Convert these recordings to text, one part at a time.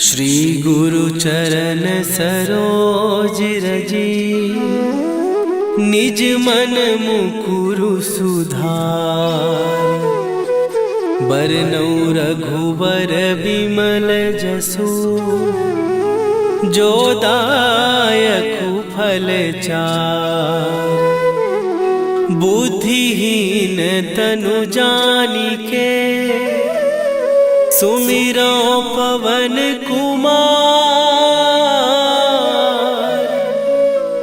श्री गुरु चरण सरोज रजी, निज मन मुकुरु सुधार। बरनउँ रघुबर बिमल जसु, जो दायकु फल चार। बुद्धिहीन तनु जानिके, सुमिरो पवन कुमार।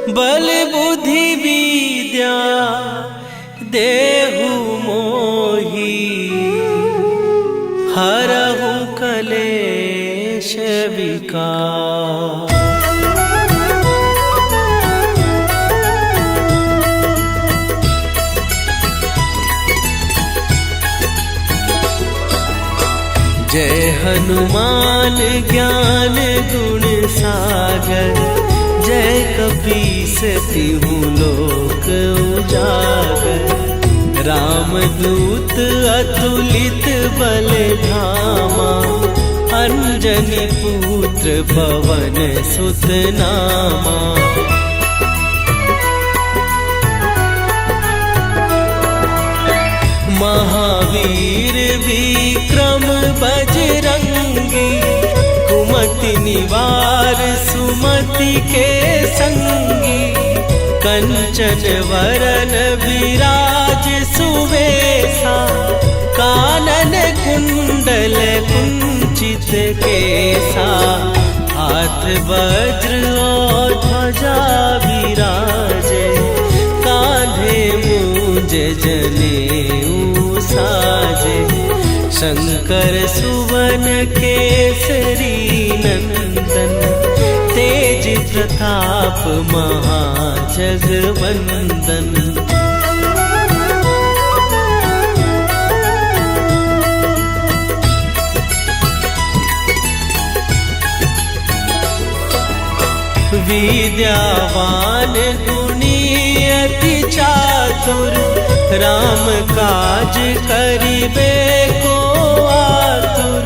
बल बुद्धि विद्या देहु मोहि, हरहु कलेश विकार। जय हनुमान ज्ञान गुण सागर, जय कपीस तिहु लोक उजागर। रामदूत अतुलित बल धामा, अंजनी पुत्र पवन सुत नामा। महावीर विक्रम बजरंगी, कुमति निवार सुमति के संगी। कंचन वरन विराज सुवेशा, कानन कुंडल कुंचित केसा। हाथ वज्र और ध्वजा विराजे, कांधे मूंज जनेऊ साजे। शंकर सुवन केसरी नंदन, तेज प्रताप महाजगवंदन। विद्यावान गुणी अति चातुर, राम काज करिबे को आतुर।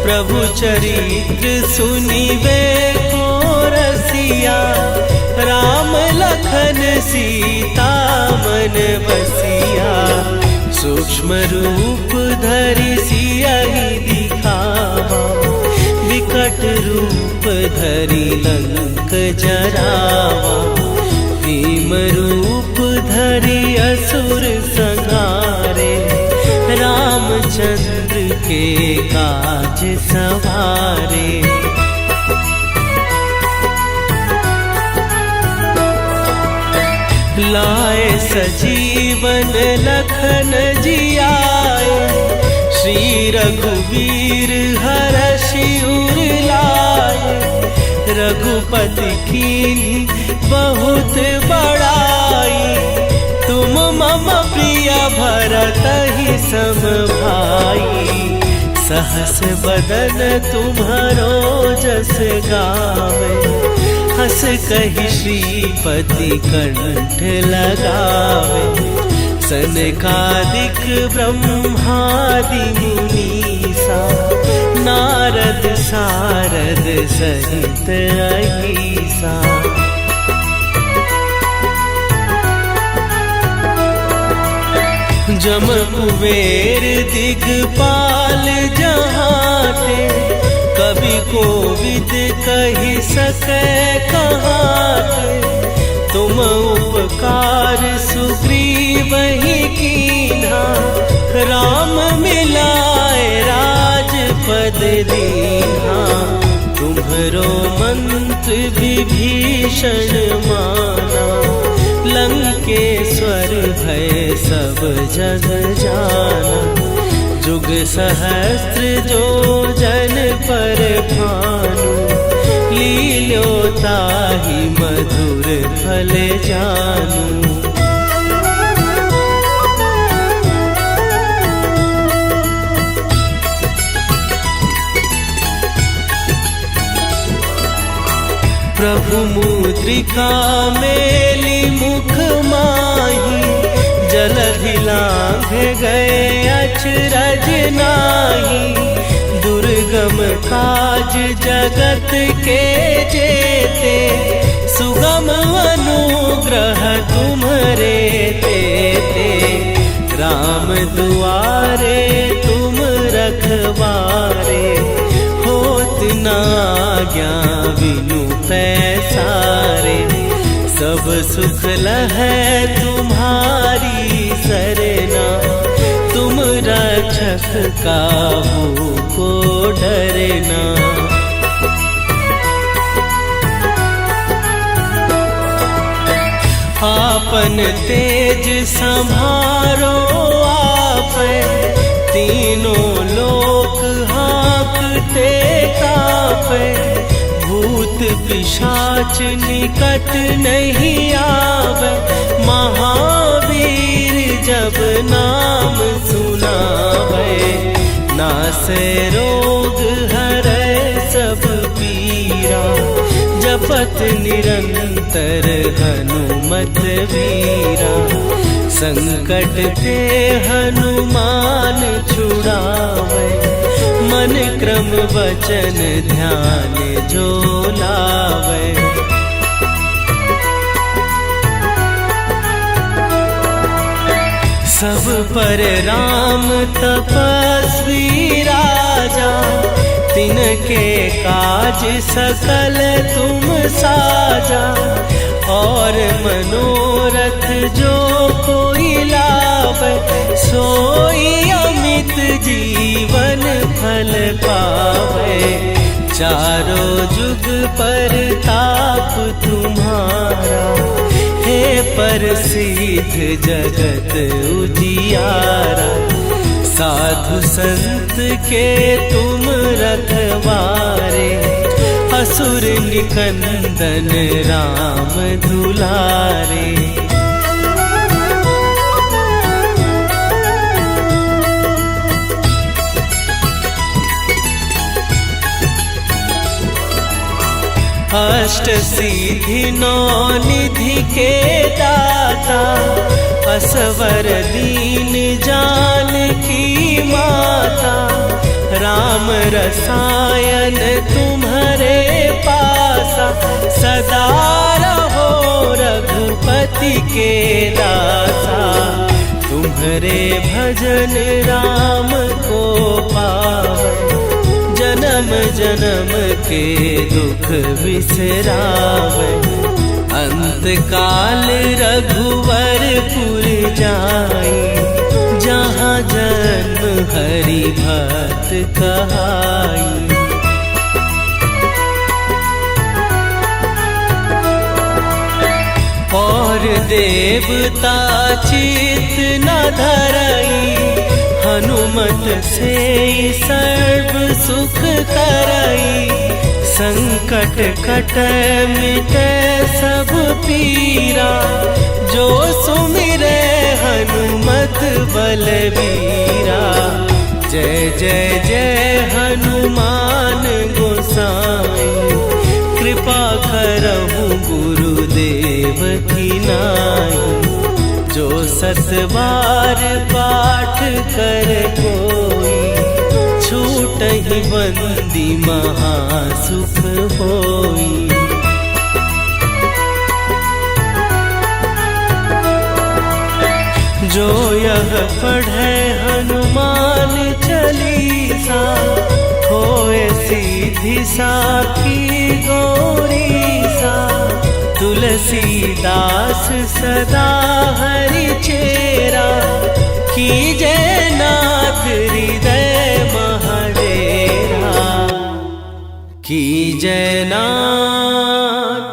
प्रभु चरित्र सुनिबे को रसिया, राम लखन सीता मन बसिया। सूक्ष्म रूप धरि सियहि दिखावा, विकट रूप धरि लंक जरावा। भीम रूप धरि असुर संहारे, रामचंद्र के काज सवारे। लाए सजीवन लखन जियाए, श्री रघुवीर हरषि उर लाए। रघुपति कीन्ही बहुत बड़ाई, तुम मम प्रिय भरतहि सम भाई। सहस बदन तुम्हरो जस गावे, हस कहि श्रीपति कंठ लगावे। सनकादिक ब्रह्मादि मुनीसा, नारद सारद सहित अहीसा। जम कुबेर दिगपाल जहाते, कवि कोविद कहि सकै कहाते। तुम उपकार सुग्रीवहि कीन्हा, राम मिलाए राजपद दीन्हा। तुम्हरो मंत्र विभीषण माना, लंकेश्वर भय सब जग जाना। जुग सहस्त्र जो जन पर भानु, लील्योताहि मधुर फल जानू। प्रभु मुद्रिका मेली मुख माही, जलधि लांघ गए अचरज नाही। दुर्ग दुर्गम काज जगत के जेते, सुगम अनुग्रह तुम्हरे तेते। राम दुआरे तुम रखवारे, होत न आज्ञा बिनु पैसारे। सब सुख लहै तुम्हारी सरना, तुम रक्षक काहू को डरना। आपन तेज संभारो आपै, तीनों लोक हाँकते कापै। भूत पिशाच निकट नहीं आवे, महावीर जब नाम सुनावे। नासै रोग हरै सब पीरा, जपत निरंतर हनुमत वीरा। संकट ते हनुमान छुड़ावे, मन क्रम वचन ध्यान जो लावे। सब पर राम तपस्वी राजा, तिनके काज सकल तुम साजा। और मनोरथ जो कोई लावे, सोई अमित जीवन फल पावे। चारों जुग पर ताप तुम्हारा, हे प्रसिद्ध जगत उजियारा। साधु संत के तुम रखवारे, असुर निकंदन राम दुलारे। अष्ट सिद्धि नौ निधि के दाता, असवर दीन जानकी माता। राम रसायन तुम्हारे पासा, सदा रहो रघुपति के दासा। तुम्हारे भजन राम को पावे, जन्म जन्म के दुख बिसरावे। अंत काल रघुवरपुर जाई, जहाँ जन्म हरि भक्त कहाई। और देवता चित न धरई, हनुमत से सर्व सुख करई। संकट कटै मिटै सब पीरा, जो सुमिरै हनुमत बलबीरा। जय जय जय हनुमान गोसाई, कृपा करहु गुरुदेव की नाई। जो सत बार पाठ कर कोई, छूटहि बंदी महासुख होई। जो यह पढ़े हनुमान चालीसा, होए सीधी साखी गौरीसा। तुलसीदास सदा हरि चेरा, कीजय नाथ हृदय महडेरा। कीजय नाथ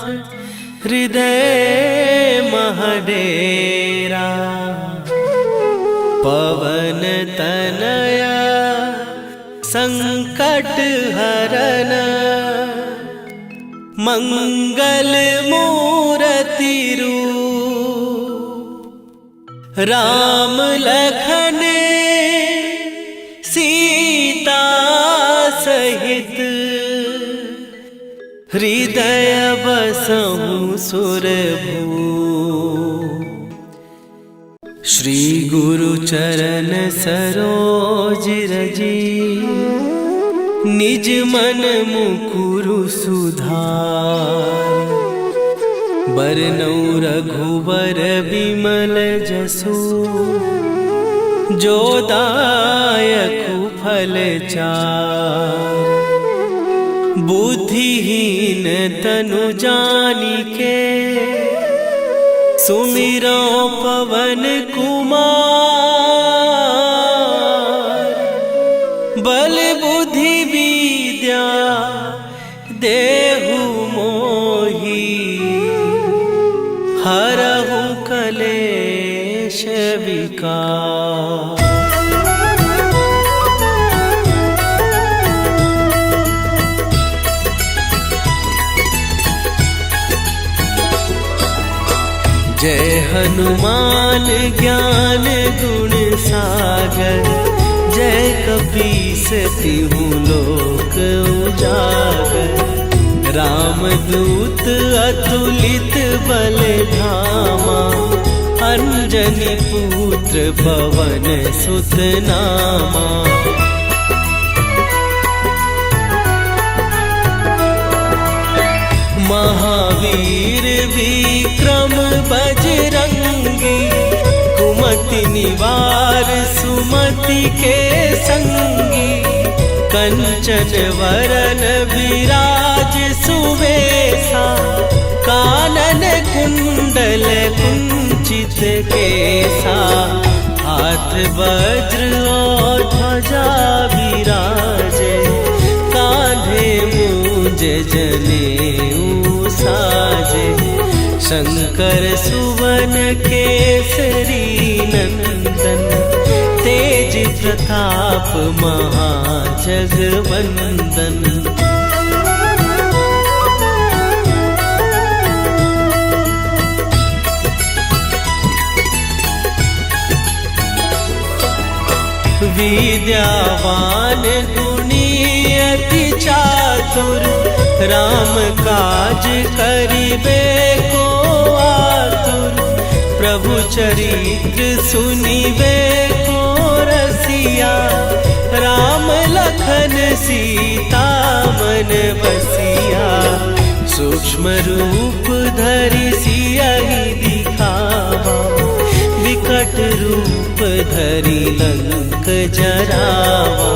हृदय महडेरा। पवन तनया संकट हरन, मंगल मूर्ति रूप। राम लखन सीता सहित, हृदय बसहु सुरभूप। श्री गुरु चरण सरोज रजी, निज मन मुकुरु सुधार। बरनौ रघुवर बिमल जसु, जो दायकु फल चार। बुद्धिहीन तनु जानिके, सुमिरो पवन कुमार। बल बुद्धि विद्या देहु मोहि, हरहु कलेश विकार। जय हनुमान ज्ञान गुण सागर। जय कपीस तिहु लोक उजागर। रामदूत अतुलित बल धामा, अंजनी पुत्र पवन सुत नामा। महावीर विक्रम बजरंगी, कुमति निवार सुमति के संगी। कंचन वरन विराज सुवेशा, कानन कुंडल कुंचित केसा। हाथ वज्र और ध्वजा विराजे, कांधे मूंज जनेऊ साजे। शंकर सुवन केसरी नंदन, तेज प्रताप महाजगवंदन। विद्यावान गुणी अति चातुर, राम काज करिबे को आतुर। प्रभु चरित्र सुनिबे को रसिया, राम लखन सीता मन बसिया। सूक्ष्म रूप धरि सियहि दिखावा, विकट रूप धरि लंक जरावा।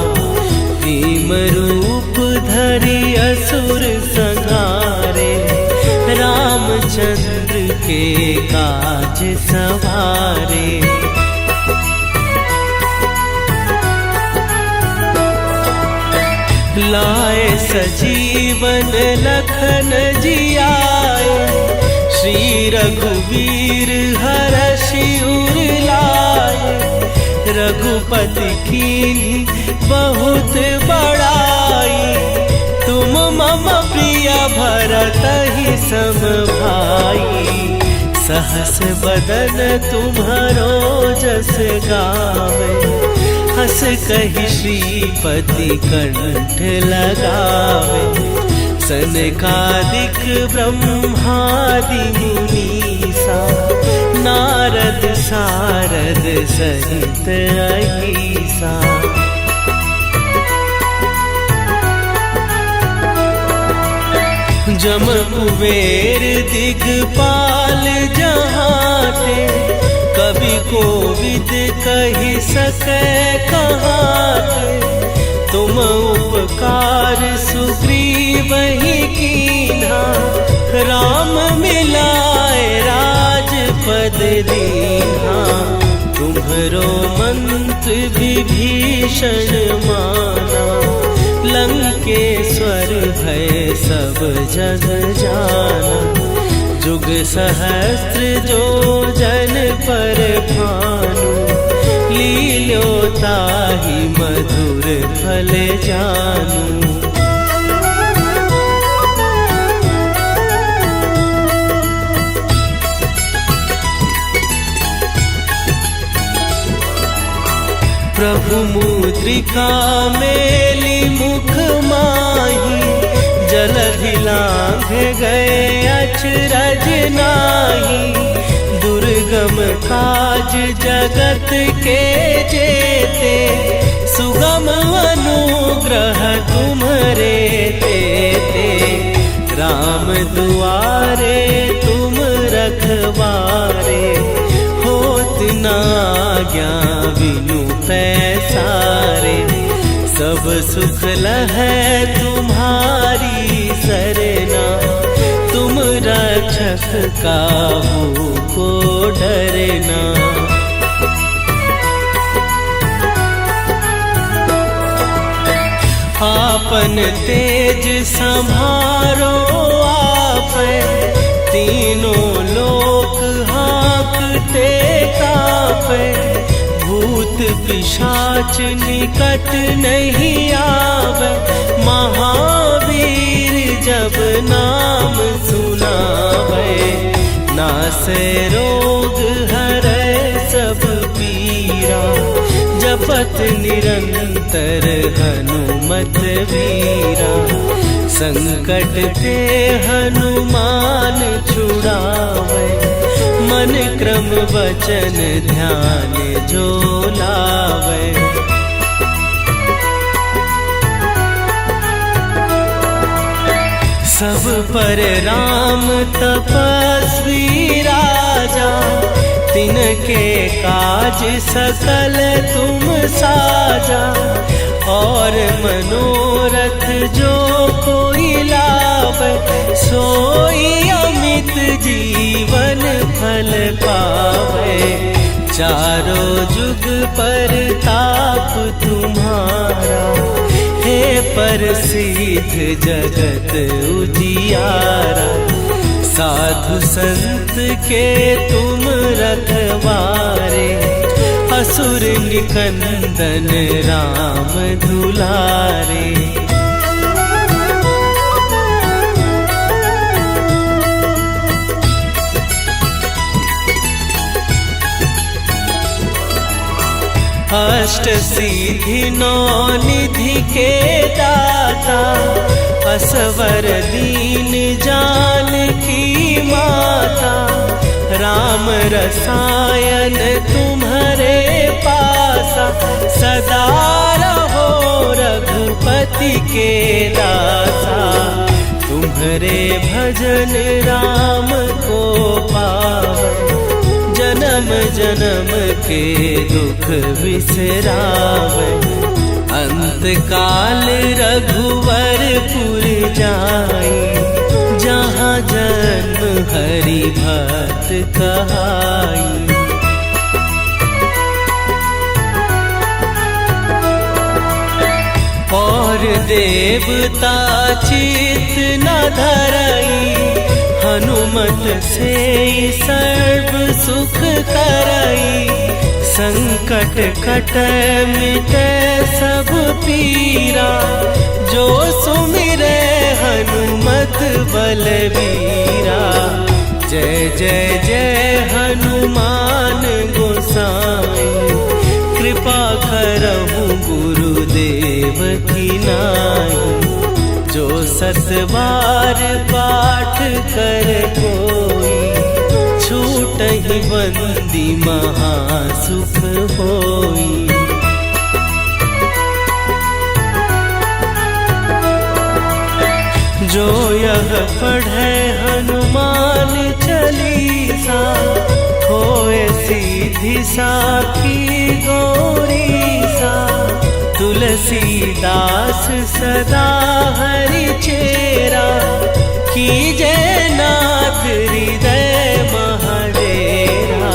भीम रूप धरि असुर संहारे, रामचंद्र के काज सवारे। लाए सजीवन लखन जियाए, श्री रघुवीर हरषि उर लाए। रघुपति कीन्ही बहुत बड़ाई, तुम मम प्रिय भरतहि सम भाई। सहस बदन तुम्हरो जस गावे, हस कहि श्रीपति कंठ लगावे। सनकादिक ब्रह्मादि मुनीसा, नारद सारद सहित अहीसा। जम कुबेर दिगपाल जहाते, कवि कोविद कहि सकै कहाते। तुम उपकार सुग्रीवहि कीन्हा, राम मिलाए राजपद दीन्हा। तुम्हरो मंत्र विभीषण माना, लंकेश्वर भय सब जग जाना। जुग सहस्त्र जो जन पर भानु, लील्यो ताहि मधुर फल जानू। प्रभु मुद्रिका मेली मुख माही, जलधि लांघ गए अचरज नाही। दुर्गम सुगम काज जगत के जेते, सुगम अनुग्रह तुम्हरे तेते। राम दुआरे तुम रखवारे, होत न आज्ञा बिनु पैसारे। सब सुख लहै तुम्हारी सरना, तुम रक्षक काहू को डरना। आपन तेज संभारो आपै, तीनों लोक हाँकते कापै। भूत पिशाच निकट नहीं आवे, महावीर जब नाम सुनावे। नासै रोग हरै सब पीरा, जपत निरंतर हनुमत वीरा। संकट ते हनुमान छुड़ावे, मन क्रम वचन ध्यान जो लावे। सब पर राम तपस्वी राजा, तिनके काज सकल तुम साजा। और मनोरथ जो कोई लावे, सोई अमित जीवन फल पावे। चारों जुग पर ताप तुम्हारा, हे प्रसिद्ध जगत उजियारा। साधु संत के तुम रखवारे, असुर निकंदन राम दुलारे। अष्ट सिद्धि नौ निधि के दाता, असवर दीन जानकी माता। राम रसायन तुम्हारे पासा, सदा रहो रघुपति के दासा। तुम्हारे भजन राम को पावे, जन्म जन्म के दुख बिसरावे। अंत काल रघुवरपुर जाई, जहाँ जन्म हरि भक्त कहाई। और देवता चित न धरई, हनुमत से सर्व सुख करई। संकट कटै मिटै सब पीरा, जो सुमिरै हनुमत बलबीरा। जय जय जय हनुमान गोसाई, कृपा करहु गुरुदेव की नाई। जो सत बार पाठ कर कोई, छूटहि बंदी महासुख होई। जो यह पढ़े हनुमान चालीसा, होए सीधी साखी गौरीसा। तुलसीदास सदा हरि चेरा, कीजय नाथ हृदय महडेरा।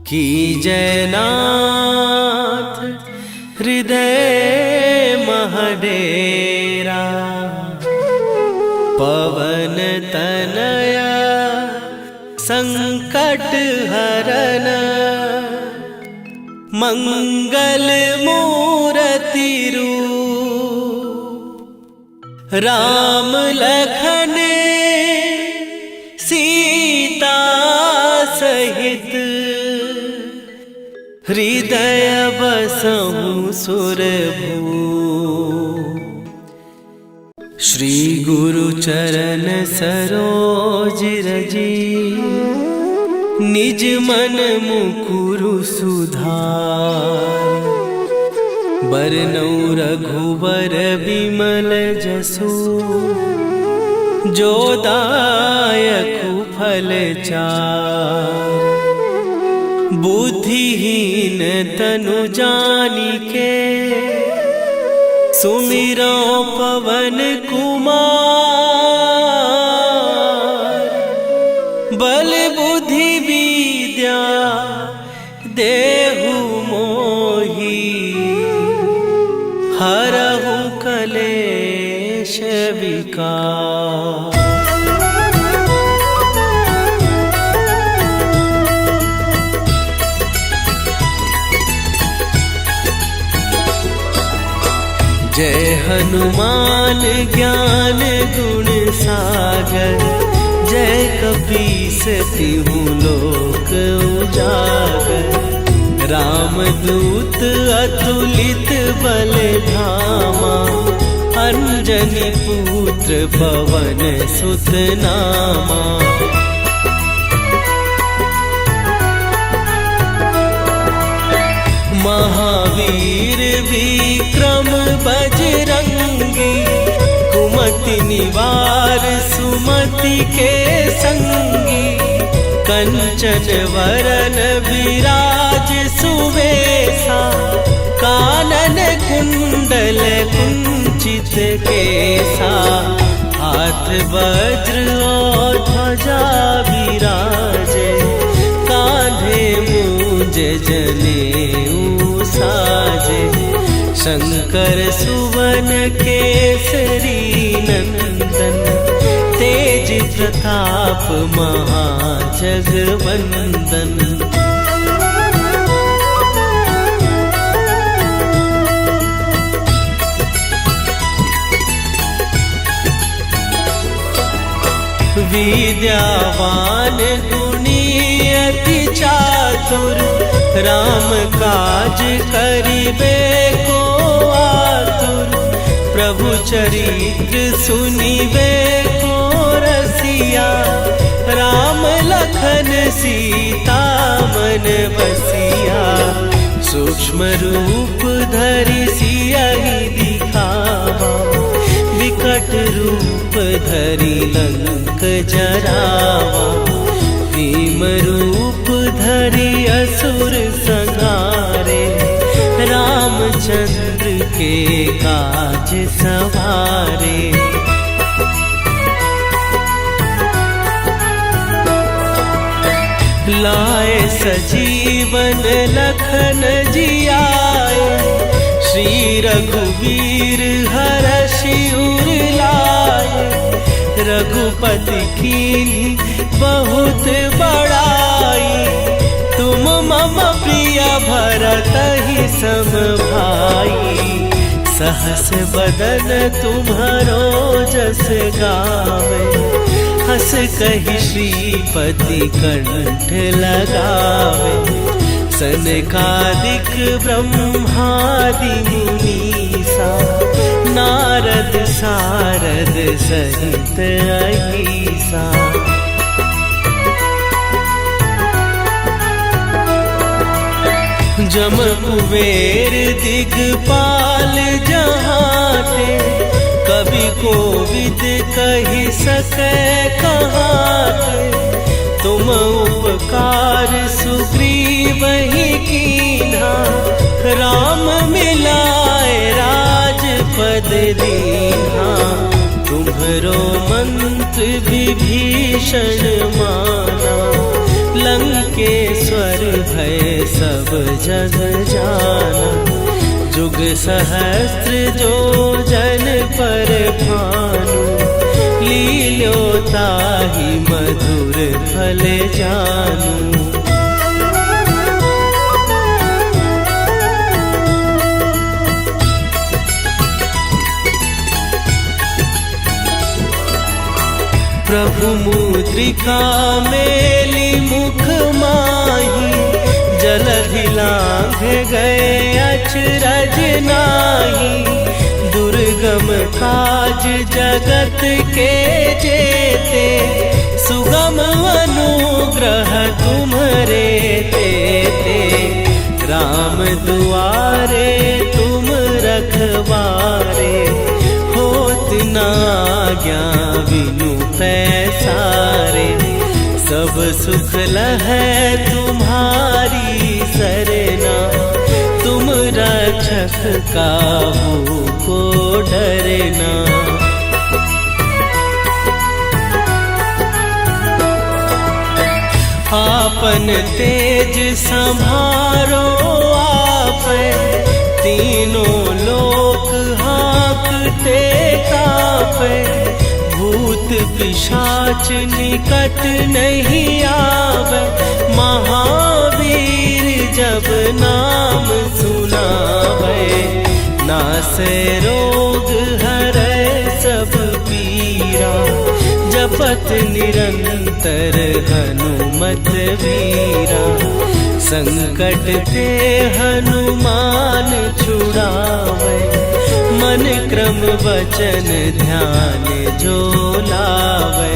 कीजय नाथ हृदय महडेरा। पवन तनया संकट हरन, मंगल मूर्ति रूप। राम लखन सीता सहित, हृदय बसहु सुरभूप। श्री गुरु चरण सरोज रजी, निज मन मुकुरु सुधार। बरनौ रघुवर बिमल जसु, जो दायकु फल चार। बुद्धिहीन तनु जानिके, सुमिरो पवन कुमार। बल बुद्धि विद्या देहु मोहि, हरहु कलेश विकार। जय हनुमान ज्ञान गुण सागर। जय कपीस तिहु लोक उजागर। रामदूत अतुलित बल धामा, अंजनी पुत्र पवन सुत नामा। महावीर विक्रम बजरंगी, कुमति निवार सुमति के संगी। कंचन वरन विराज सुवेशा, कानन कुंडल कुंचित केसा। हाथ वज्र और ध्वजा विराजे, कांधे मूंज जनेऊ साजे। शंकर सुवन केसरी नंदन, तेज प्रताप महाजगवंदन। विद्यावान गुणी अति चातुर, राम काज करिबे को आतुर। प्रभु चरित्र सुनिबे को रसिया, राम लखन सीता मन बसिया। सूक्ष्म रूप धरि सियहि दिखावा, विकट रूप धरि लंक जरावा। भीम रूप धरि असुर संहारे, रामचंद्र के काज सवारे। लाए सजीवन लखन जियाए, श्री रघुवीर हरषि उर लाए। रघुपति कीन्ही बहुत बड़ाई, तुम मम प्रिय भरतहि सम भाई। सहस बदन तुम्हरो जस गावे, हस कहि श्रीपति कंठ लगावे। सनकादिक ब्रह्मादि मुनीसा, नारद सारद सहित अहीसा। जम कुबेर दिगपाल जहाते, कवि कोविद कहि सकै कहाते। तुम उपकार सुग्रीवहि कीन्हा, राम मिलाए राजपद दीन्हा। तुम्हरो मंत्र विभीषण माना, लंकेश्वर भय सब जग जाना। जुग सहस्त्र जो जन पर भानु, लील्यो ताहि मधुर फल जानू। प्रभु मुद्रिका मेली मुख माही, जलधि लांघ गए अचरज नाही। दुर्गम काज जगत के जेते, सुगम अनुग्रह तुम्हारे तेते, राम दुआरे तुम रखवारे, होत न आज्ञा बिनु पैसारे, सब सुख लहै तुम्हारी सरना, तुम रक्षक काहू को डरना। आपन तेज संभारो आप, तीनों लोक हाँकते कापे, भूत पिशाच निकट नहीं आवे, महावीर जब नाम सुनावे, नासे रोग हरै सब पीरा, जपत निरंतर हनुमत वीरा, संकट ते हनुमान छुड़ावे, मन क्रम वचन ध्यान जो लावे।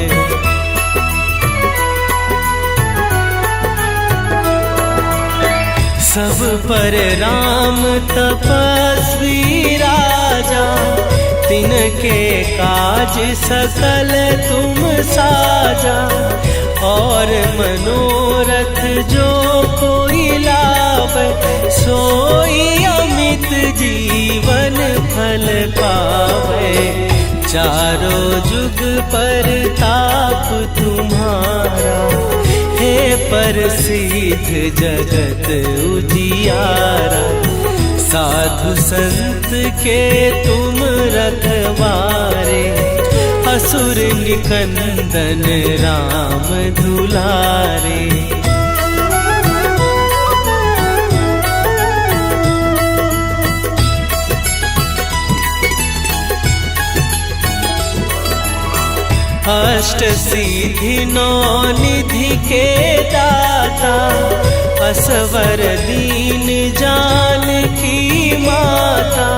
सब पर राम तपस्वी राजा, तिनके काज सकल तुम साजा, और मनोरथ जो कोई लावे, सोई अमित जीवन फल पावे, चारों जुग पर ताप तुम्हारा, हे प्रसिद्ध जगत उजियारा, साधु संत के तुम रखवारे, असुर निकंदन राम दुलारे। अष्ट सिद्धि नौ निधि के दाता, असवर दीन जानकी माता,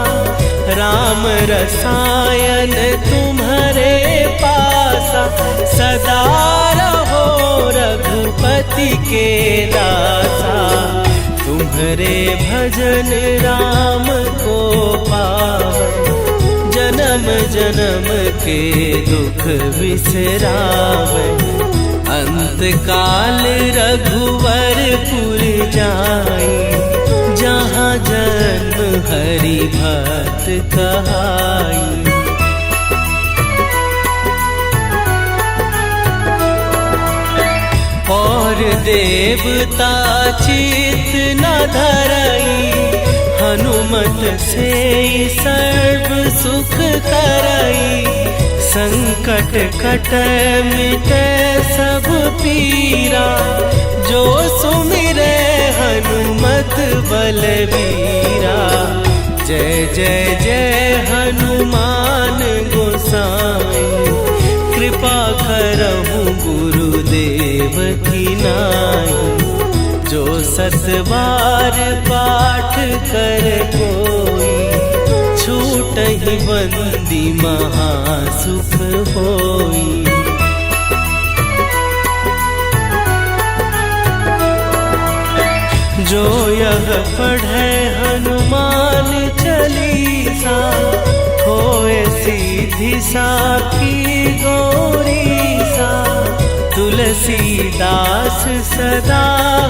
राम रसायन तुम्हारे पासा, सदा रहो रघुपति के दासा, तुम्हारे भजन राम को पावे, जन्म जन्म के दुख बिसरावे, अंत काल रघुवरपुर जाई, जहाँ जन्म हरि भक्त कहाई। और देवता चित न धरई, हनुमत से सर्व सुख करई, संकट कटै मिटै सब पीरा, जो सुमिरै हनुमत बलबीरा। जय जय जय हनुमान गोसाई, कृपा करहु गुरुदेव की नाई, जो सत बार पाठ कर कोई, छूटहि बंदी महासुख होई। जो यह पढ़े हनुमान चालीसा, होए सीधी साखी गौरीसा, तुलसीदास सदा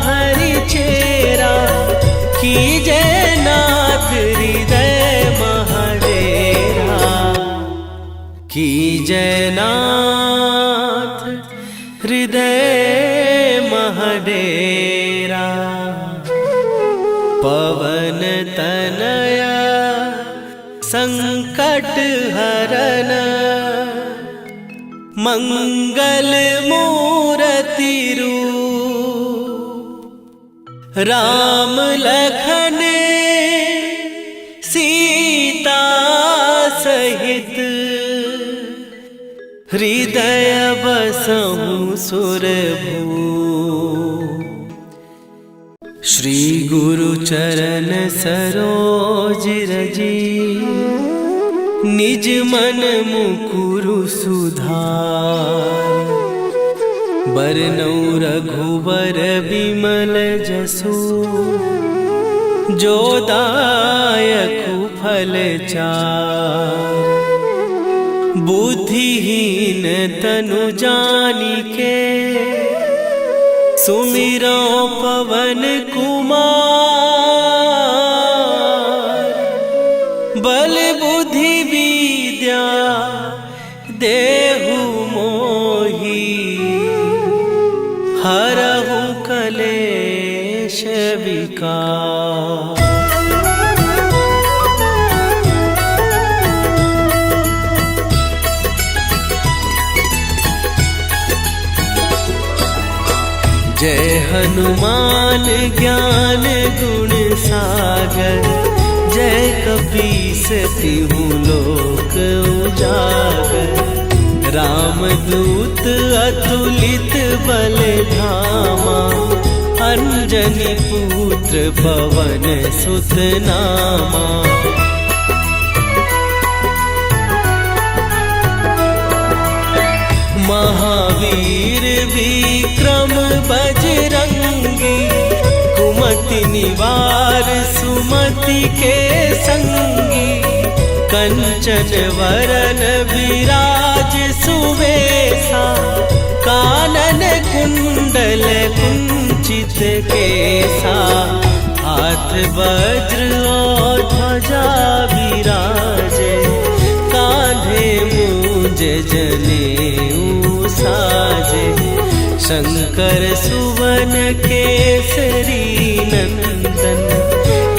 हरि चेरा, कीजय नाथ हृदय महडेरा, कीजय नाथ हृदय महडेरा। पवन तनया संकट हरन, मंगल मूर्ति रूप, राम लखन सीता सहित, हृदय बसहु सुरभूप। श्री गुरु चरण सरोज रजी, निज मन मुकुरु सुधार। बरनौ रघुवर बिमल जसु, जो दायकु फल चार। बुद्धिहीन तनु जानिके, सुमिरो पवन कुमार। बल बुद्धि विद्या देहु मोहि, हरहु कलेश विकार। जय हनुमान ज्ञान गुण सागर, जय कपीस तिहु लोक उजागर। रामदूत अतुलित बल धामा, अंजनी पुत्र पवन सुत नामा। महावीर विक्रम बजरंगी, कुमति निवार सुमति के संगी। कंचन वरन विराज सुवेशा, कानन कुंडल कुंचित केसा। हाथ वज्र और ध्वजा विराजे, कांधे मूंज जनेऊ साजे। शंकर सुवन केसरी नंदन,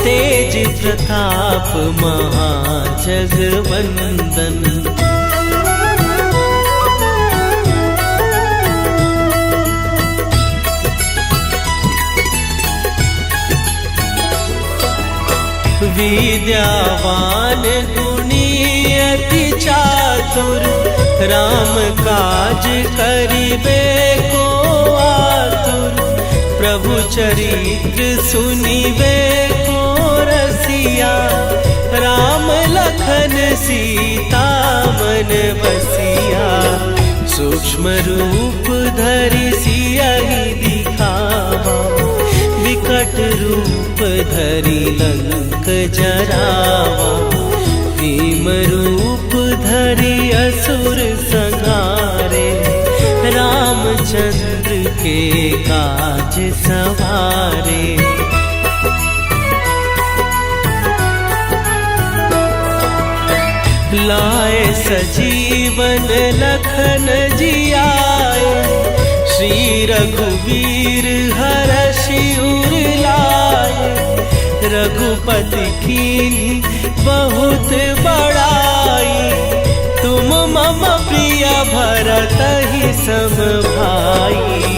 तेज प्रताप महाजगवंदन। विद्यावान गुणी अति चातुर, राम काज करिबे को आतुर। प्रभु चरित्र सुनिबे को रसिया, राम लखन सीता मन बसिया। सूक्ष्म रूप धरि सियहि दिखावा, विकट रूप धरि लंक जरावा। भीम रूप धरि असुर संहारे, रामचंद्र के काज सवारे। लाए सजीवन लखन जियाए, श्री रघुवीर हरषि उर लाए। रघुपति कीन्ही बहुत बड़ाई, तुम मम प्रिय भरतहि सम भाई।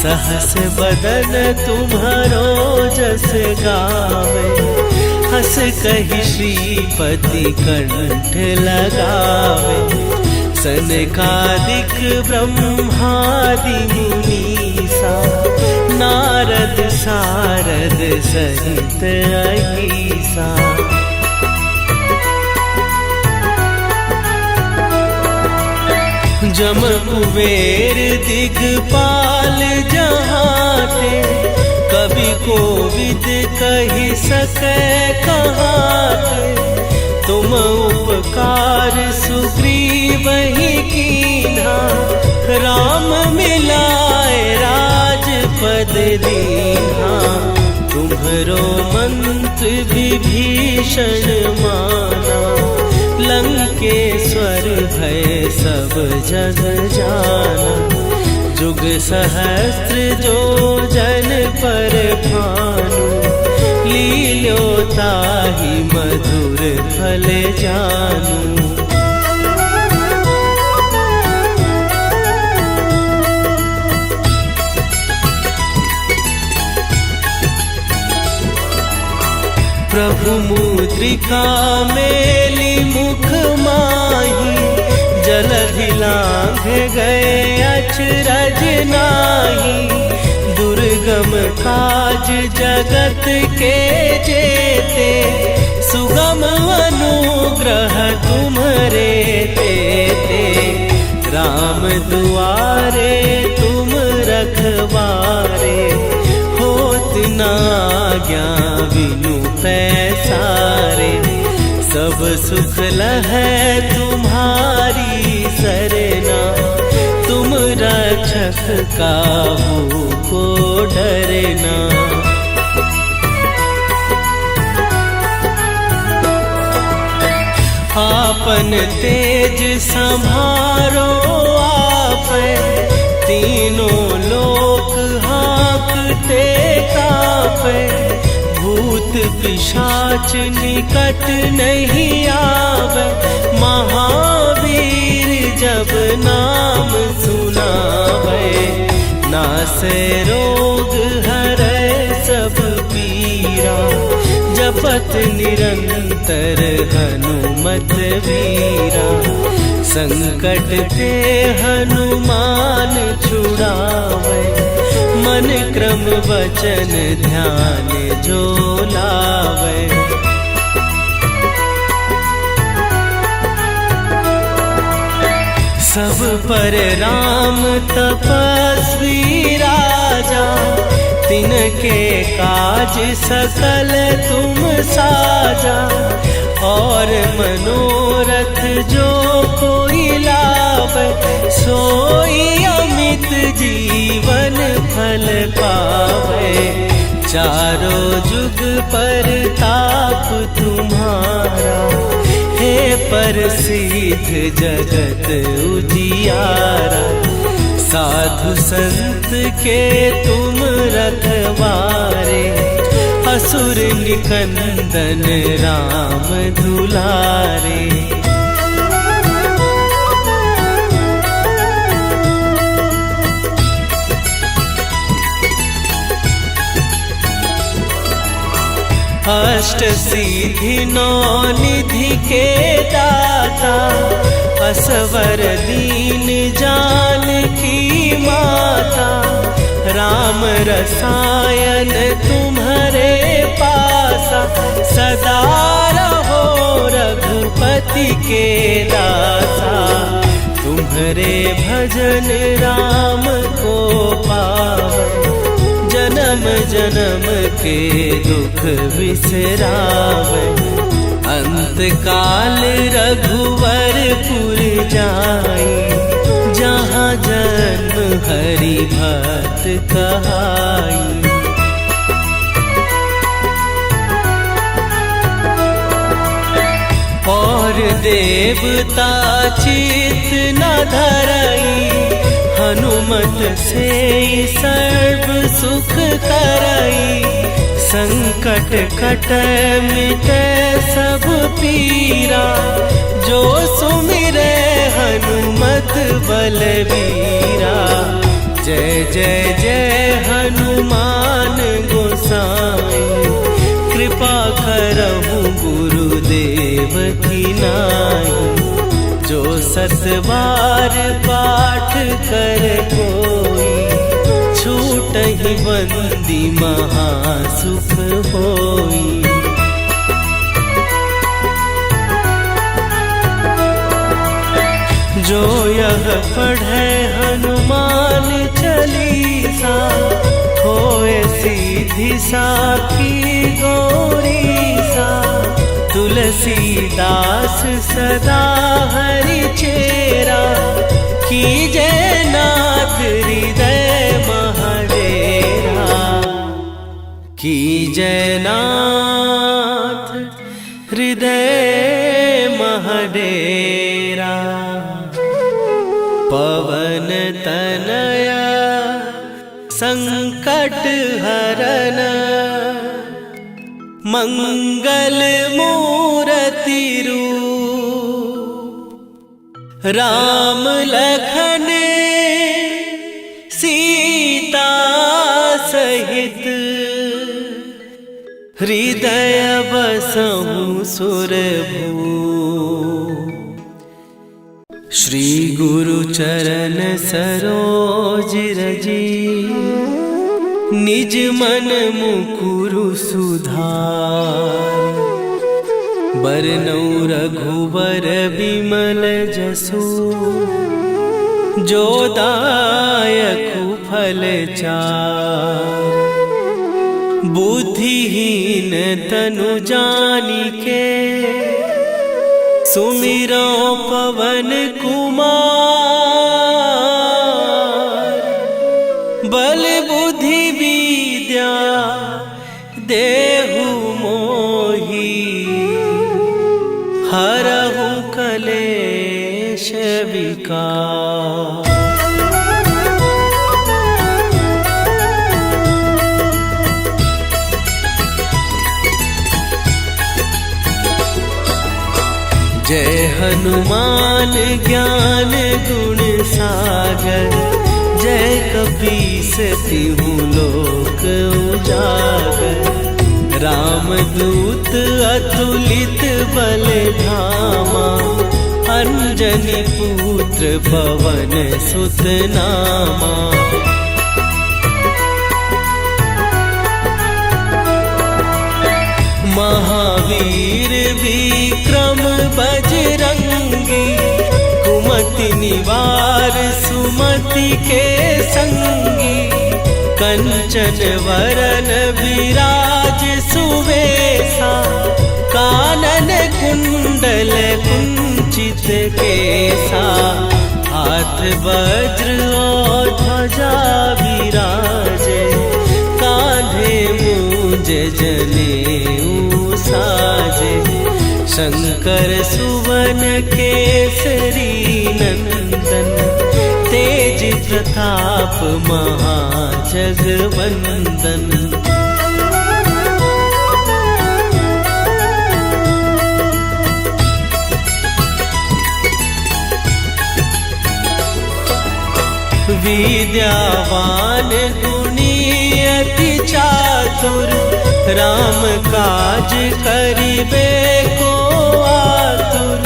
सहस बदन तुम्हरो जस गावे, हस कहि श्रीपति कंठ लगावे। सनकादिक ब्रह्मादि मुनीसा, नारद सारद सहित अहीसा। जम कुबेर दिगपाल जहाते, कवि कोविद कहि सकै कहाते। तुम उपकार सुग्रीवहि कीन्हा, राम मिलाए राजपद दीन्हा। तुम्हरो मंत्र विभीषण माना, लंकेश्वर भय सब जग जाना। जुग सहस्त्र जो जन पर भानु, लील्यो ताहि मधुर फल जानू। प्रभु मुद्रिका मेली मुख माही, जलधि लांघ गए अचरज नाही। दुर्गम काज जगत के जेते, सुगम अनुग्रह तुम्हरे तेते। राम दुआरे तुम ना आज्ञा बिनु पैसारे, सब सुख लहै तुम्हारी सरना, तुम रक्षक काहू को डरना। आपन तेज संभारो आप, तीनों लोक हाँकते कांपे, भूत पिशाच निकट नहीं आवे, महावीर जब नाम सुनावे, नासे रोग हरै सब पीरा, जपत निरंतर हनुमत वीरा, संकट ते हनुमान छुड़ावे, मन क्रम वचन ध्यान जो लावे। सब पर राम तपस्वी राजा, तिनके काज सकल तुम साजा, और मनोरथ जो कोई लावे, सोई अमित जीवन फल पावे, चारों जुग पर ताप तुम्हारा, हे प्रसिद्ध जगत उजियारा, साधु संत के तुम रखवारे, असुर निकंदन राम दुलारे। अष्ट सिद्धि नौ निधि के दाता, असवर दीन जानकी माता, राम रसायन तुम्हारे पासा, सदा रहो रघुपति के दासा, तुम्हारे भजन राम को पावे, जन्म जन्म के दुख बिसरावे, अंत काल रघुवरपुर जाई, जहाँ जन्म हरि भक्त कहाई। और देवता चित न धरई, हनुमत से सर्व सुख करई, संकट कट मिटे सब पीरा, जो सुमिरे हनुमत बलवीरा, जय जय जय हनुमान गोसाई, कृपा करहु गुरुदेव की नाई, जो सत बार पाठ कर कोई, छूटहि बंदी महासुख होई। जो यह पढ़े हनुमान चालीसा, होए सीधी साखी गौरीसा, तुलसीदास सदा हरि चेरा, कीजय नाथ हृदय महडेरा, कीजय नाथ हृदय महडेरा। पवन तनया संकट हरन, मंगल मूर्ति रूप, राम लखन सीता सहित, हृदय बसहु सुरभूप। श्री गुरु चरण सरोज रजी, निज मन मुकुरु सुधार, बरनउँ रघुबर बिमल जसु, जो दायकु फल चार। बुद्धिहीन तनु जानिके सुमिरो पवन कुमार। बल बुद्धि विद्या देहु मोहि हरहु कलेश विकार। जय हनुमान ज्ञान गुण सागर। जय कपीस तिहु लोक उजागर। रामदूत अतुलित बल धामा। अंजनी पुत्र पवन सुत नामा। महावीर विक्रम बजरंगी। कुमति निवार सुमति के संगी। कंचन वरन विराज सुवेशा। कानन कुंडल कुंचित केसा। हाथ वज्र और ध्वजा विराजे। कांधे मूंज जनेऊ साजे। शंकर सुवन केसरी नंदन। तेज प्रताप महाजगवंदन। विद्यावान गुणी अति चातुर। राम काज करिबे को आतुर।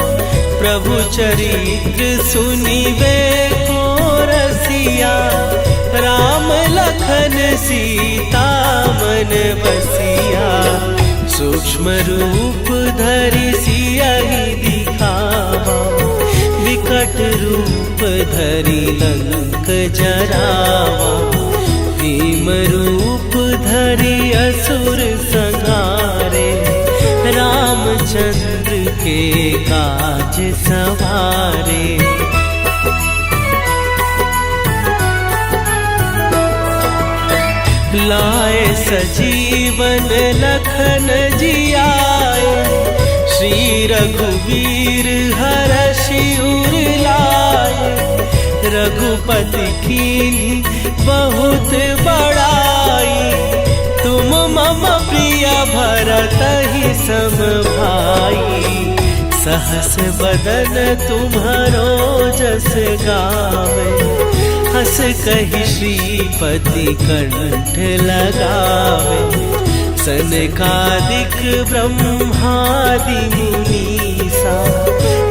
प्रभु चरित्र सुनिबे को रसिया। राम लखन सीता मन बसिया। सूक्ष्म रूप धरि सियहि दिखावा। विकट रूप धरि लंक जरावा। भीम रूप धरि असुर संहारे। रामचंद्र के काज सवारे। लाए सजीवन लखन जियाए। श्री रघुवीर हरषि उर लाए। रघुपति कीन्ही बहुत बड़ाई। तुम मम प्रिय भरतहि सम भाई। सहस बदन तुम्हरो जस गावे। हस कहि श्रीपति कंठ लगावे। सनकादिक ब्रह्मादि मुनीसा।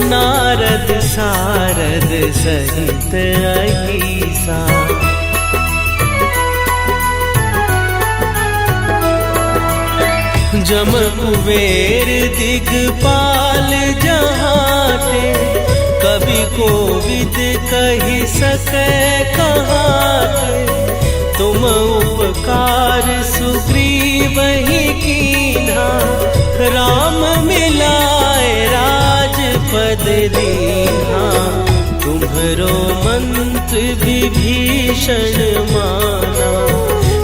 नारद सारद सहित अहीसा। जम कुबेर दिगपाल जहाते। कवि कोविद कहि सकै कहाते। तुम उपकार सुग्रीवहि कीन्हा। राम मिलाए राजपद दीन्हा। तुम्हरो मंत्र विभीषण माना।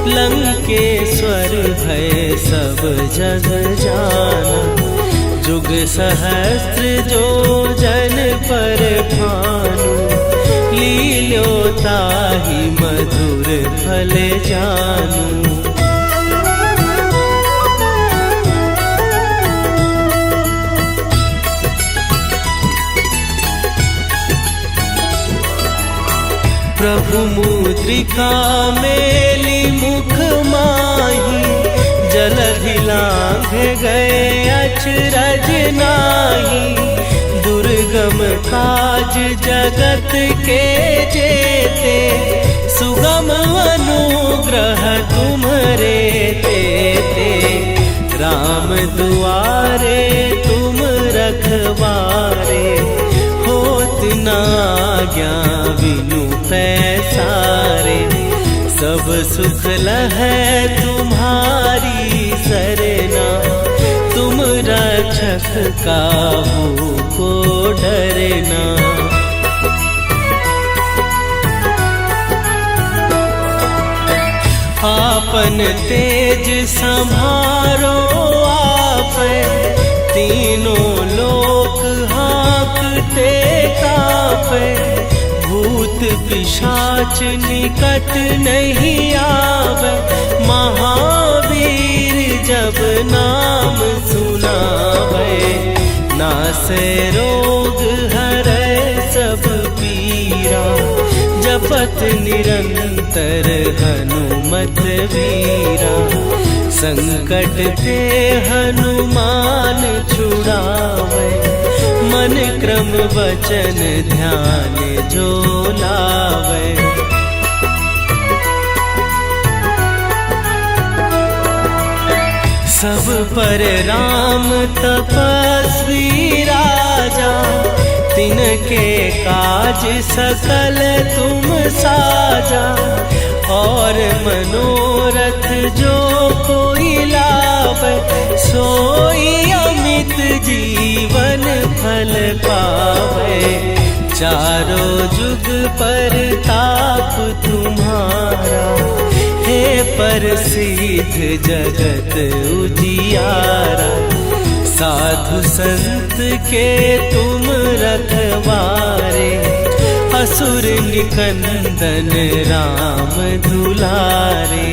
लंकेश्वर भय सब जग जाना। जुग सहस्त्र जो जन पर भानु। लील्यो ताहि मधुर फल जानू। प्रभु मुद्रिका मेली मुख माही। जलधि लांघ गए अचरज नाही। दुर्गम काज जगत के जेते। सुगम अनुग्रह तुम्हरे तेते। राम दुआरे तुम रखवारे। होत न आज्ञा बिनु पैसारे। सब सुख लहै तुम्हारी रक्षक काहू को डरना। आपन तेज संभारो आप, तीनों लोक हाँकते कांपे। भूत पिशाच निकट नहीं आवे, महावीर जब नाम सुनावे। नासे रोग हरै सब पीरा, जपत निरंतर हनुमत वीरा। संकट ते हनुमान छुड़ावे, मन क्रम वचन ध्यान जो लावे। सब पर राम तपस्वी राजा, तिनके काज सकल तुम साजा। और मनोरथ जो कोई लावे, सोई अमित जीवन फल पावे। चारों जुग पर ताप तुम्हारा, हे प्रसिद्ध जगत उजियारा। साधु संत के तुम रखवारे, असुर निकंदन राम दुलारे।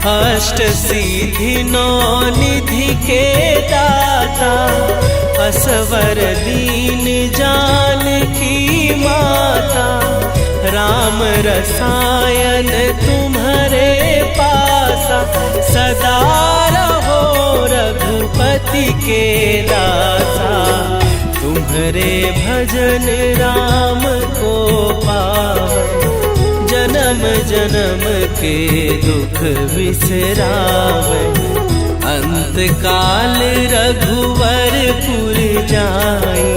अष्ट सिद्धि नौ निधि के दाता, असवर दीन जानकी माता। राम रसायन तुम्हारे पासा, सदा रहो रघुपति के दासा। तुम्हारे भजन राम को पावे, जन्म जन्म के दुख बिसरावे। अंत काल रघुवरपुर जाई,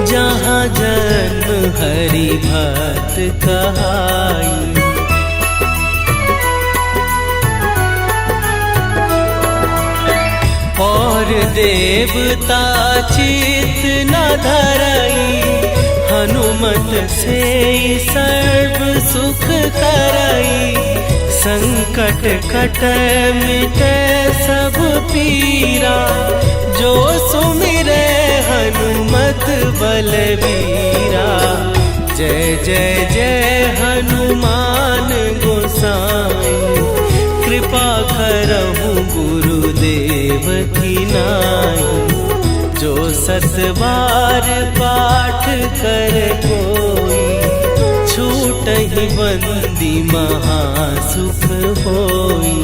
जहाँ जन्म हरि भक्त कहाई। और देवता चित न धरई, हनुमत से सर्व सुख करई। संकट कट मिटे सब पीरा, जो सुमिरे हनुमत बलबीरा। जय जय जय हनुमान गोसाई, कृपा करहु गुरुदेव की नाई। जो सत बार पाठ कर कोई, छूटहि बंदी महासुख होई।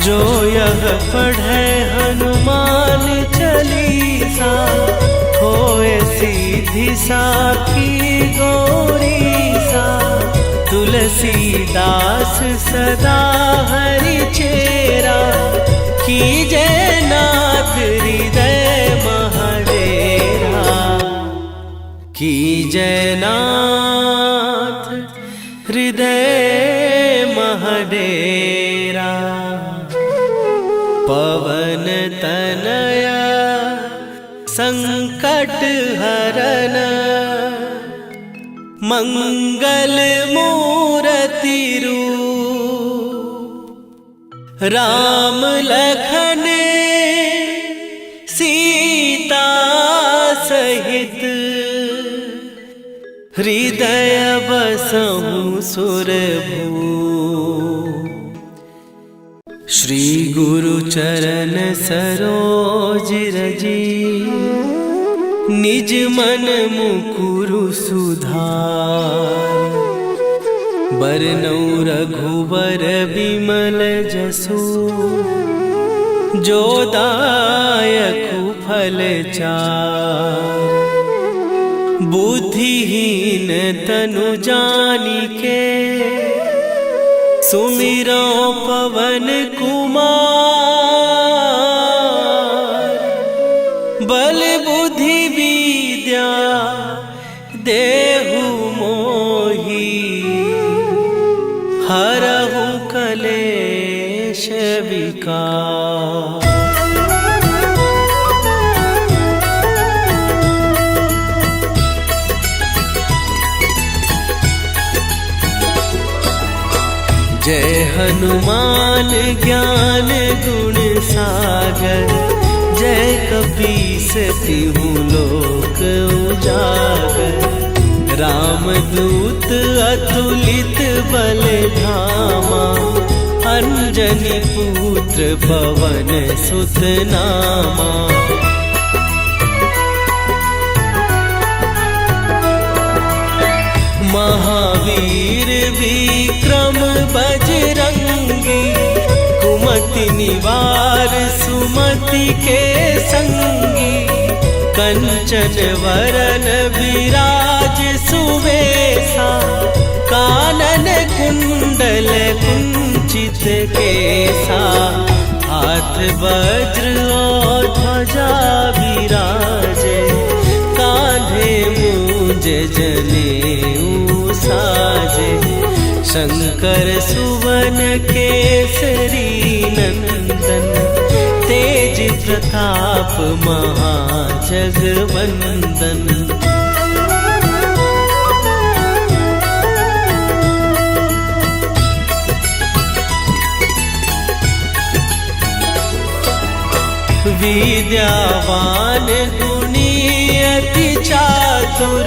जो यह पढ़े हनुमान चालीसा, होए सीधी साखी गौरीसा। तुलसीदास सदा हरि चेरा, कीजे नाथ हृदय महडेरा। कीजे नाथ हृदय महडेरा। पवन तनया संकट हरन, मंगल मूर्ति रूप। राम लखन सीता सहित, हृदय बसहु सुरभूप। श्री गुरु चरण सरोज रजी, निज मन मुकुरु सुधार। बरनउँ रघुबर बिमल जसु, जो दायकु फल चार। बुद्धिहीन तनु जानिके, सुमिरो पवन कुमार। विकार। जय हनुमान ज्ञान गुण सागर, जय कपीस तिहु लोक उजागर। रामदूत अतुलित बल धामा, अंजनी पुत्र पवन सुत नामा। महावीर विक्रम बजरंगी, कुमति निवार सुमति के संगी। कंचन वरन विराज सुवेशा, कानन कुंडल कुंचित केसा। हाथ वज्र और ध्वजा विराजे, कांधे मूंज जनेऊ साजे। शंकर सुवन केसरी नंदन, तेज प्रताप महाजगवंदन। विद्यावान गुणी अति चातुर,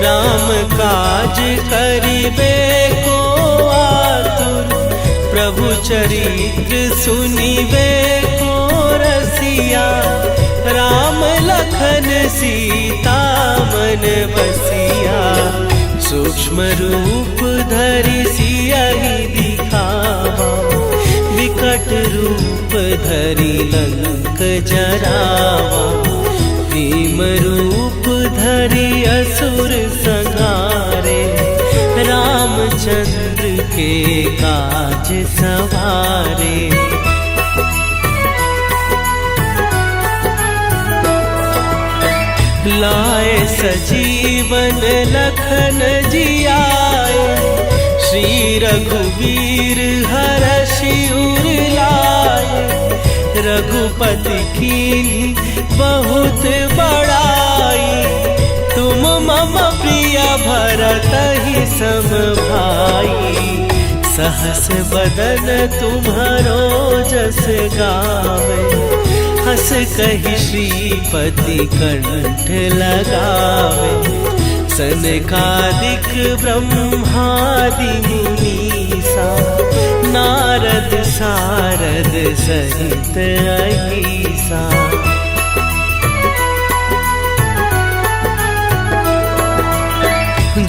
राम काज करिबे को आतुर। प्रभु चरित्र सुनिबे को रसिया, राम लखन सीता मन बसिया। सूक्ष्म रूप धरि सियहि दिखावा, विकट रूप धरि लंक जरावा। भीम रूप धरि असुर संहारे, रामचंद्र के काज सवारे। लाए सजीवन लखन जियाए, श्री रघुवीर हरषि उर लाए। रघुपति कीन्ही बहुत बड़ाई, तुम मम प्रिय भरतहि सम भाई। सहस बदन तुम्हरो जस गावे, हस कहि श्रीपति कंठ लगावे। सनकादिक ब्रह्मादि मुनीसा, नारद सारद सहित अहीसा।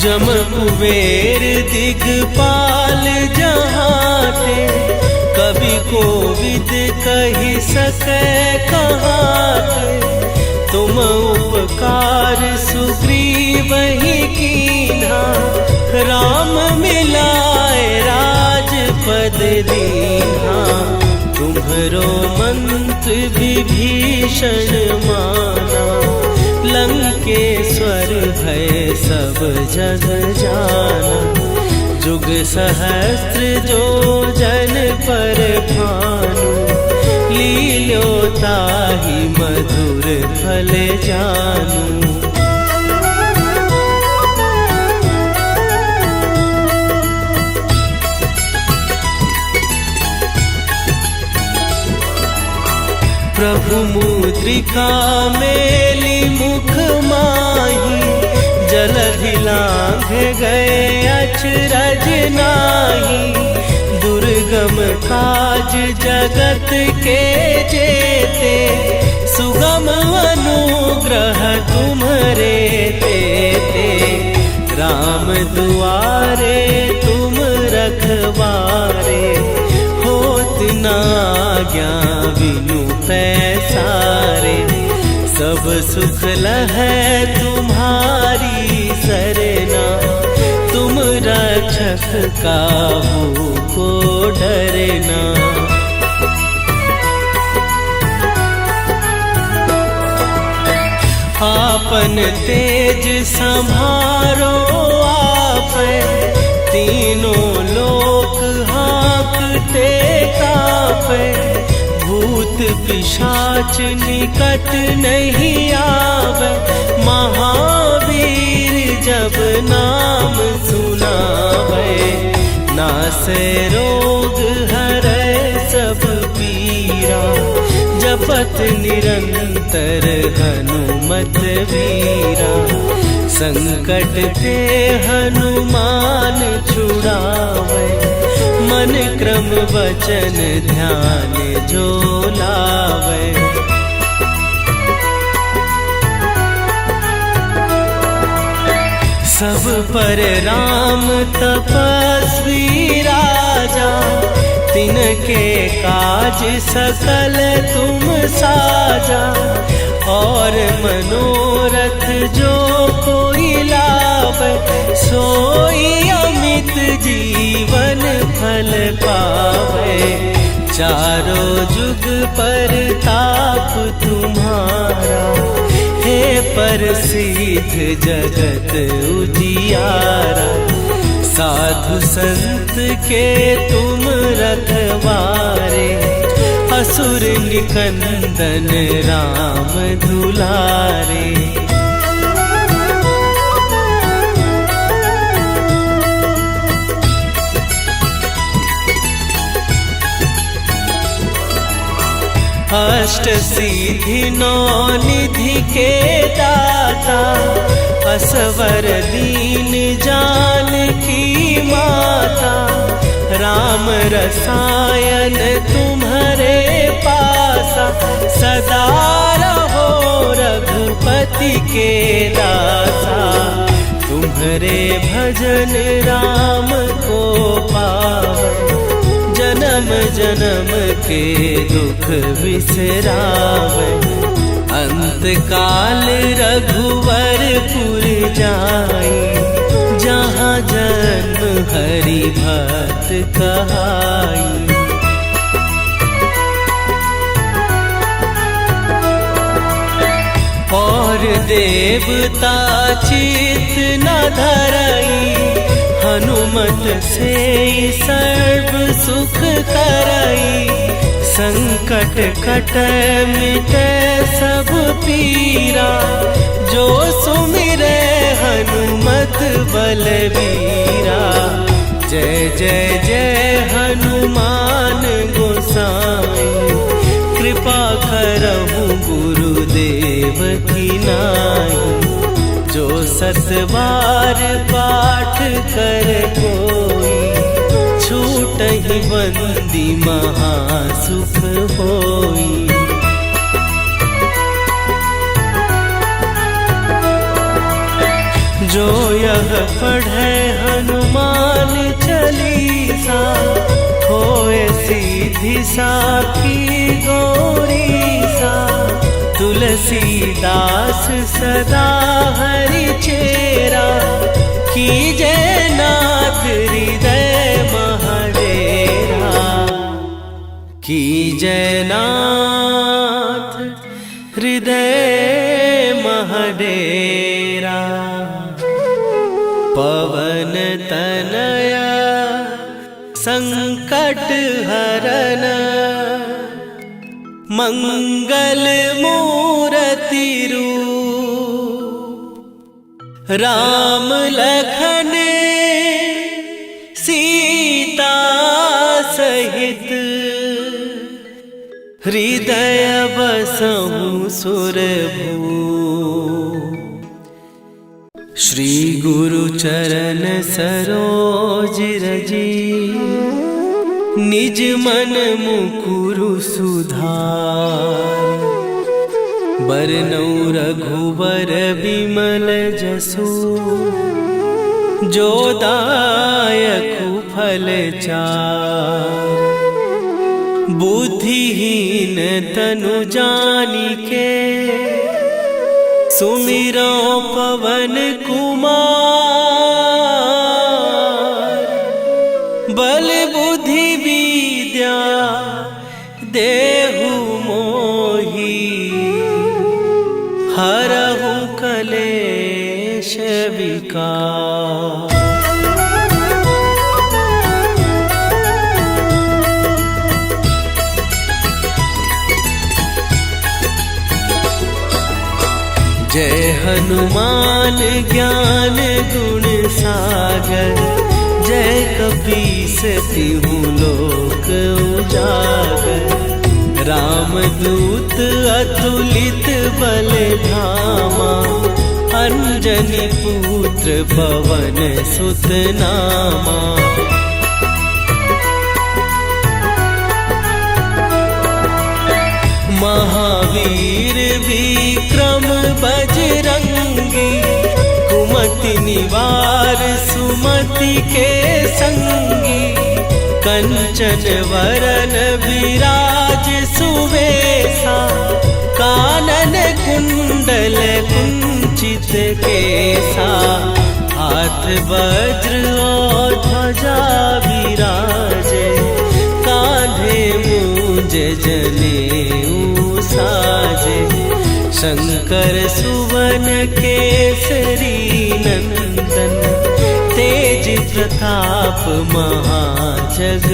जम कुबेर दिगपाल जहाते, कवि कोविद कहि सकै कहाते। तुम उपकार सुग्रीवहि कीन्हा, राम मिलाए राजपद दीन्हा। तुम्हरो मंत्र विभीषण माना, लंकेश्वर भय सब जग जाना। जुग सहस्त्र जो जन पर भानु, लील्योताहि मधुर फल जानू। प्रभु मुद्रिका मेली मुख माही, जलधि लांघ गए अचरज नाही। दुर्गम काज जगत के जेते, सुगम अनुग्रह तुम्हरे तेते। राम दुआरे तुम रखवारे, होत न आज्ञा बिनु पैसारे। सब सुख लहै तुम्हारी सरना, तुम रक्षक काहू को डरना। आपन तेज संभारो आपै, तीनों लोक हाँकते कापै। पिशाच निकट नहीं आवे, महावीर जब नाम सुनावे। नासे रोग हरै सब पीरा, जपत निरंतर हनुमत वीरा। संकट ते हनुमान छुड़ावे, मन क्रम वचन ध्यान जो लावे। सब पर राम तपस्वी राजा, तिनके काज सकल तुम साजा। और मनोरथ जो कोई लावे, सोई अमित जीवन फल पावे। चारों जुग पर ताप तुम्हारा, हे प्रसिद्ध जगत उजियारा। साधु संत के तुम रखवारे, असुर निकंदन राम दुलारे। अष्ट सिद्धि नौ निधि के दाता, असवर दीन जानकी माता। राम रसायन तुम्हारे पासा, सदा रहो रघुपति के दासा। तुम्हारे भजन राम को पावे, जन्म जन्म के दुख बिसरावे। अंत काल रघुवरपुर जाई, जहाँ जन्म हरि भक्त कहाई। और देवता चित न धरई, हनुमत से सर्व सुख करई। संकट कटै मिटै सब पीरा, जो सुमिरै हनुमत बलबीरा। जय जय जय हनुमान गोसाई, कृपा करहु गुरुदेव की नाई। जो सत बार पाठ कर कोई, छूटहि बंदी महासुख होई। जो यह पढ़े हनुमान चालीसा, होए सीधी साखी गौरीसा। तुलसीदास सदा हरि चेरा, कीजय नाथ हृदय महडेरा। कीजय नाथ हृदय महडेरा। पवन तनया संकट हरन, मंगल मूर्ति रूप। राम लखन सीता सहित, हृदय बसहु सुरभूप। श्री गुरु चरण सरोज रजी, निज मन मुकुरु सुधार। बरनौ रघुवर बिमल जसु, जो दायकु फल चार। बुद्धिहीन तनु जानिके, सुमिरो पवन कुमार। बल बुद्धि विद्या देहु मोहि, हरहु कलेश विकार। हनुमान ज्ञान गुण सागर, जय कपीस तिहु लोक उजागर। रामदूत अतुलित बल धामा, अंजनी पुत्र पवन सुत नामा। महावीर विक्रम बजरंगी, कुमति निवार सुमति के संगी। कंचन वरन विराज सुवेशा, कानन कुंडल कुंचित केसा। हाथ वज्र और ध्वजा विराजे, कांधे मूंज जनेऊ साजे। शंकर सुवन केसरी नंदन, तेज प्रताप महाजगवंदन।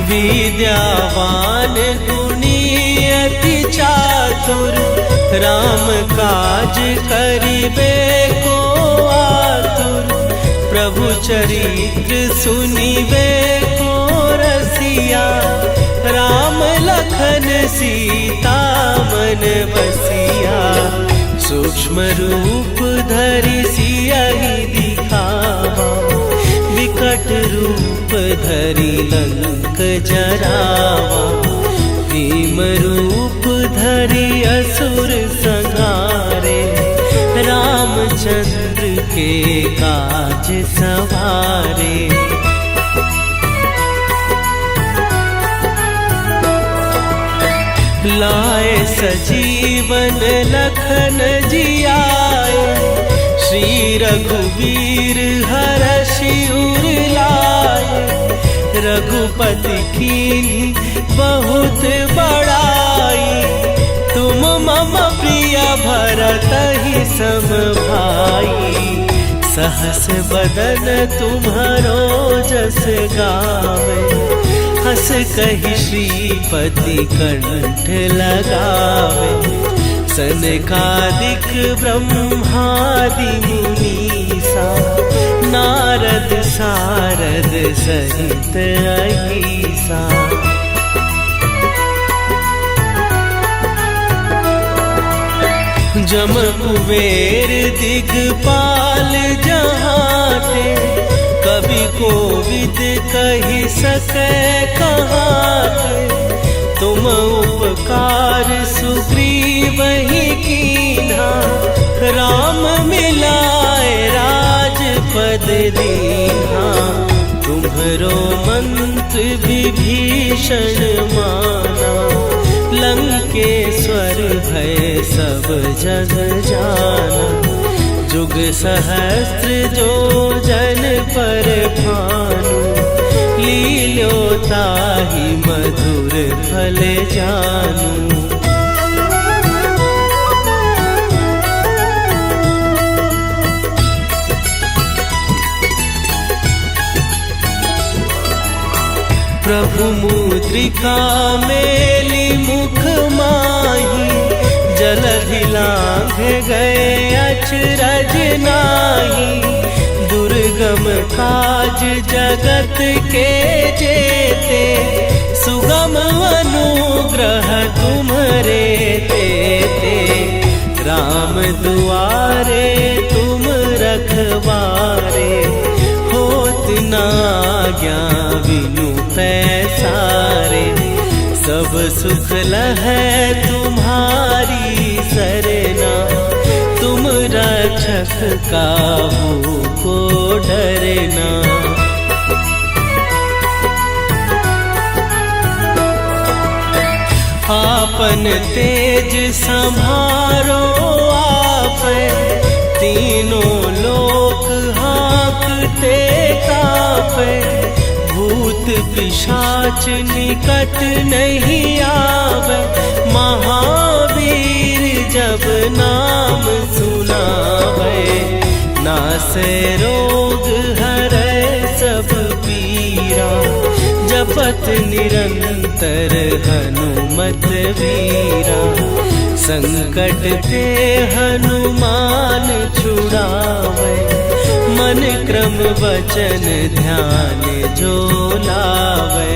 विद्यावान गुणी अति चातुर, राम काज करिबे को आतुर। प्रभु चरित्र सुनिबे को रसिया, राम लखन सीता मन बसिया। सूक्ष्म रूप धरि सियहि दिखावा, विकट रूप धरि लंक जरावा। भीम रूप धरि असुर संहारे, रामचंद्र के काज सवारे। लाए सजीवन लखन जियाए, श्री रघुवीर हरषि उर लाए। रघुपति कीन्ही बहुत बड़ाई, तुम मम प्रिय भरतहि सम भाई। सहस बदन तुम्हरो जस गावे, हस कहि श्रीपति कंठ लगावे। सनकादिक ब्रह्मादि मुनीसा, नारद सारद सहित अहीसा। जम कुबेर दिगपाल जहाते, कवि कोविद कहि सकै कहाते। तुम उपकार सुग्रीवहि कीन्हा, राम मिलाए राजपद दीन्हा। तुम्हरो मंत्र विभीषण माना, लंकेश्वर भय सब जग जाना। जुग सहस्त्र जो जन पर भानु, लील्यो ताहि मधुर फल जानू। प्रभु मुद्रिका मेली मुख माही, जलधि लांघे गए अचरज नाही। दुर्गम काज जगत के जेते, सुगम अनुग्रह तुम्हरे तेते। राम दुआरे तुम रखवारे, होत न आज्ञा बिनु पैसारे। सब सुख लहै तुम्हारी सरना, तुम रक्षक काहू को डरना। आपन तेज संभारो आपै, तीनों लोक हाँकते कापै। भूत पिशाच निकट नहीं आवे, महावीर जब नाम सुनावे। नासे रोग हरै सब पीरा, जपत निरंतर हनुमत वीरा। संकट ते हनुमान छुड़ावे, मन क्रम वचन ध्यान जो लावे।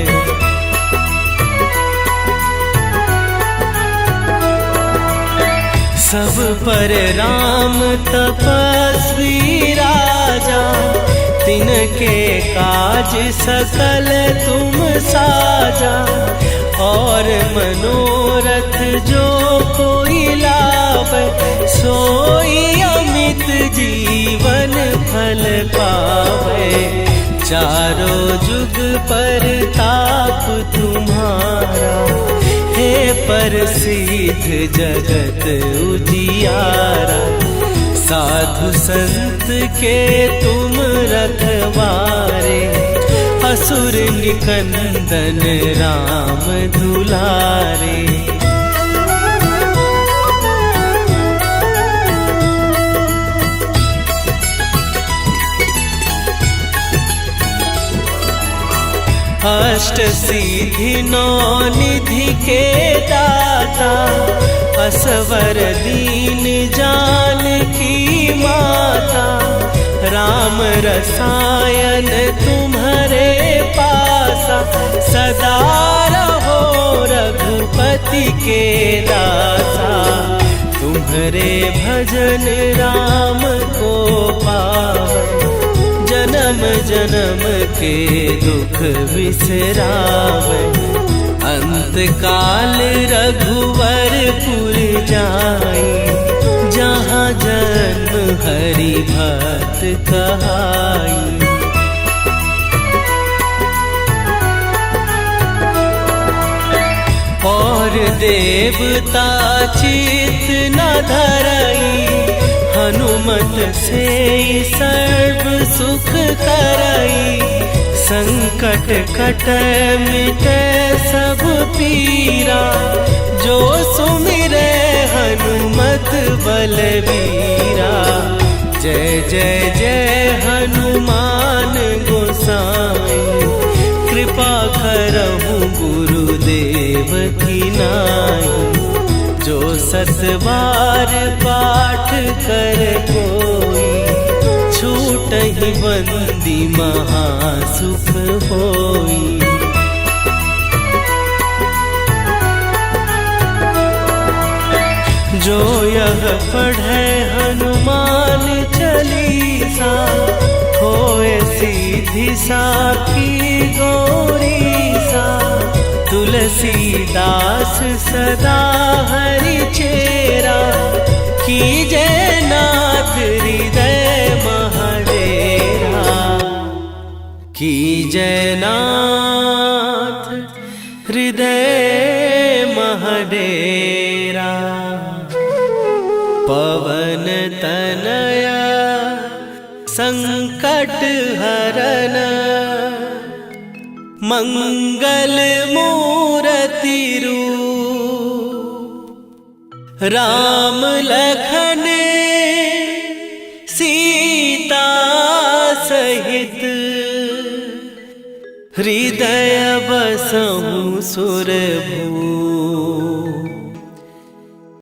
सब पर राम तपस्वी राजा, तिनके काज सकल तुम साजा। और मनोरथ जो कोई लावे, सोई अमित जीवन फल पावे। चारों जुग पर ताप तुम्हारा, हे प्रसिद्ध जगत उजियारा। साधु संत के तुम रखवारे, असुर निकंदन राम दुलारे। अष्ट सिद्धि नौ निधि के दाता, असवर दीन जानकी माता। राम रसायन तुम्हारे पासा, सदा रहो रघुपति के दासा। तुम्हारे भजन राम को पावे, जन्म जन्म के दुख बिसरावे। अंत काल रघुवरपुर जाई, जहाँ जन्म हरि भक्त कहाई। और देवता चित न धरई, हनुमत से सर्व सुख करई। संकट कटै मिटै सब पीरा, जो सुमिरै हनुमत बलवीरा। जय जय जय हनुमान गोसाई, कृपा करहु गुरुदेव की नाई। जो सत बार पाठ कर कोई, छूटहि बंदी महासुख होई। जो यह पढ़े हनुमान चालीसा, होए सीधी साखी गौरीसा। तुलसीदास सदा हरि चेरा, कीजय नाथ हृदय महडेरा। कीजय नाथ हृदय महडेरा। पवन तनया संकट हरन, मंगल मूर्ति रूप। राम लखन सीता सहित, हृदय बसहु सुरभूप।